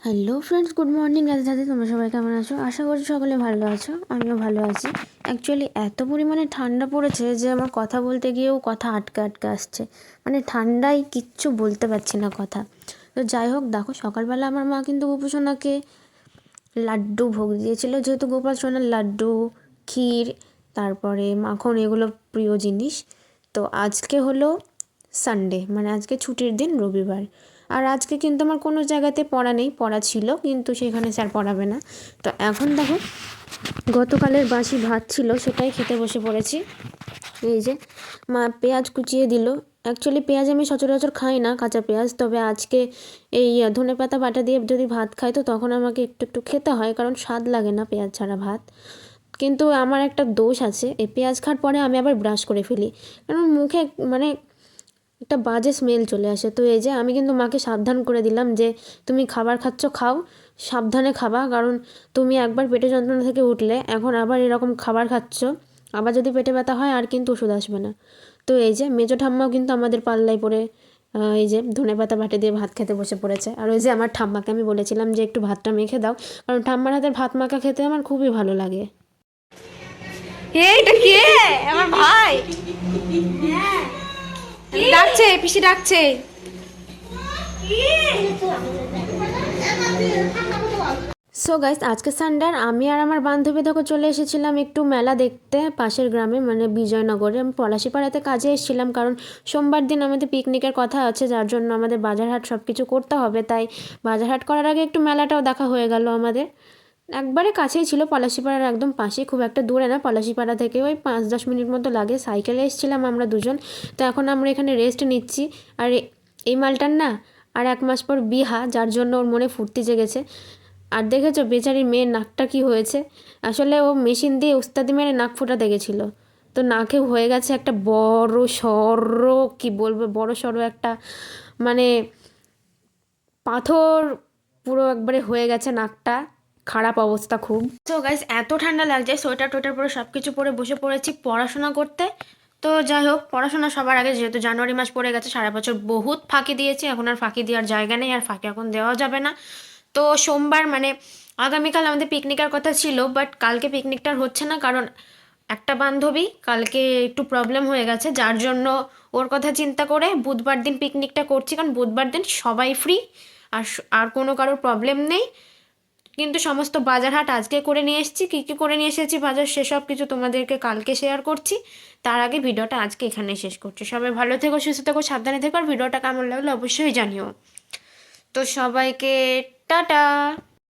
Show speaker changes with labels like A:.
A: Hello friends, good morning. Radhe Radhe. তোমরা সবাই কেমন আছো? আশা করছি সকলে ভালো আছো। আমিও ভালো আছি। অ্যাকচুয়ালি এত পরিমাণে ঠান্ডা পড়েছে যে আমার কথা বলতে গিয়েও কথা আটকে আটকে আসছে। মানে ঠান্ডায় কিচ্ছু বলতে পারছি না কথা। তো যাই হোক, দেখো সকালবেলা আমার মা কিন্তু গোপুসোনাকে লাড্ডু ভোগ দিয়েছিল, যেহেতু গোপাল সোনার লাড্ডু, ক্ষীর, তারপরে মাখন, এগুলো প্রিয় জিনিস। তো আজকে হলো সানডে, মানে আজকে ছুটির দিন, রবিবার। আর আজকে কিন্তু আমার কোনো জায়গাতে পড়া নেই, পড়া ছিল কিন্তু সেখানে স্যার পড়াবে না। তো এখন দেখো, গতকালের বাসি ভাত ছিল, সেটাই খেতে বসে পড়েছি। এই যে মা পেঁয়াজ কুচিয়ে দিল। অ্যাকচুয়ালি পেঁয়াজ আমি সচরাচর খাই না, কাঁচা পেঁয়াজ, তবে আজকে এই ধনেপাতা বাটা দিয়ে যদি ভাত খাই তো তখন আমাকে একটু একটু খেতে হয়, কারণ স্বাদ লাগে না পেঁয়াজ ছাড়া ভাত। কিন্তু আমার একটা দোষ আছে, এই পেঁয়াজ খাওয়ার পরে আমি আবার ব্রাশ করে ফেলি, কারণ মুখে মানে একটা বাজে স্মেল চলে আসে। তো এই যে আমি কিন্তু মাকে সাবধান করে দিলাম যে তুমি খাবার খাচ্ছ, খাও, সাবধানে খাবা, কারণ তুমি একবার পেটে যন্ত্রণা থেকে উঠলে এখন আবার এরকম খাবার খাচ্ছ, আবার যদি পেটে ব্যথা হয় আর কিন্তু ওষুধ আসবে না। তো এই যে মেজো ঠাম্মাও কিন্তু আমাদের পাল্লায় পড়ে এই যে ধনেপাতা বাটে দিয়ে ভাত খেতে বসে পড়েছে। আর ওই যে আমার ঠাম্মাকে আমি বলেছিলাম যে একটু ভাতটা মেখে দাও, কারণ ঠাম্মার হাতের ভাত মাখা খেতে আমার খুবই ভালো লাগে।
B: এইটা কে? আমার ভাই ডাকছে, পিসি ডাকছে।
A: সো গাইস, আজকে সানডে আমি আর আমার বান্ধবী দেখো চলে এসেছিলাম একটু মেলা দেখতে পাশের গ্রামে, মানে বিজয়নগরে। আমি পলাশিপাড়াতে কাজে এসেছিলাম, কারণ সোমবার দিন আমাদের পিকনিকের কথা আছে, যার জন্য আমাদের বাজারহাট সব কিছু করতে হবে। তাই বাজারহাট করার আগে একটু মেলাটাও দেখা হয়ে গেল আমাদের। একবারে কাছেই ছিল, পলাশিপাড়ার একদম পাশেই, খুব একটা দূরে না। পলাশিপাড়া থেকে ওই 5-10 মিনিট মতো লাগে। সাইকেলে এসেছিলাম আমরা দুজন। তো এখন আমরা এখানে রেস্ট নিচ্ছি। আর এই মালটার না আর 1 মাস পর বিহা, যার জন্য ওর মনে ফুর্তি জেগেছে। আর দেখেছো বেচারির মেয়ের নাকটা কি হয়েছে? আসলে ও মেশিন দিয়ে উস্তাদি মেরে নাক ফোটাতে গেছিলো, তো নাকে হয়ে গেছে একটা বড় সড়ো, কি বলবো, বড় সড়ো একটা, মানে পাথর পুরো একবারে হয়ে গেছে নাকটা। খারাপ অবস্থা খুব। তো গাইস, এত ঠান্ডা লাগছে, সোয়েটার টোয়েটার পরে সব কিছু পরে বসে পড়েছি পড়াশোনা করতে। তো যাই হোক, পড়াশোনা সবার আগে, যেহেতু জানুয়ারি মাস পড়ে গেছে, সারা বছর বহুত ফাঁকি দিয়েছি, এখন আর ফাঁকি দেওয়ার জায়গা নেই, আর ফাঁকি এখন দেওয়া যাবে না। তো সোমবার মানে আগামীকাল আমাদের পিকনিকের কথা ছিল, বাট কালকে পিকনিকটা আর হচ্ছে না, কারণ একটা বান্ধবী কালকে একটু প্রবলেম হয়ে গেছে, যার জন্য ওর কথা চিন্তা করে বুধবার দিন পিকনিকটা করছি, কারণ বুধবার দিন সবাই ফ্রি, আর কোনো কারোর প্রবলেম নেই। কিন্তু সমস্ত বাজার হাট আজকে করে নিয়ে এসেছি, কী কী করে নিয়ে এসেছি বাজার, সেসব কিছু তোমাদেরকে কালকে শেয়ার করছি। তার আগে ভিডিওটা আজকে এখানেই শেষ করছি। সবাই ভালো থেকো, সুস্থ থেকো, সাবধানে থেকো, আর ভিডিওটা কেমন লাগলো অবশ্যই জানিও। তো সবাইকে টাটা।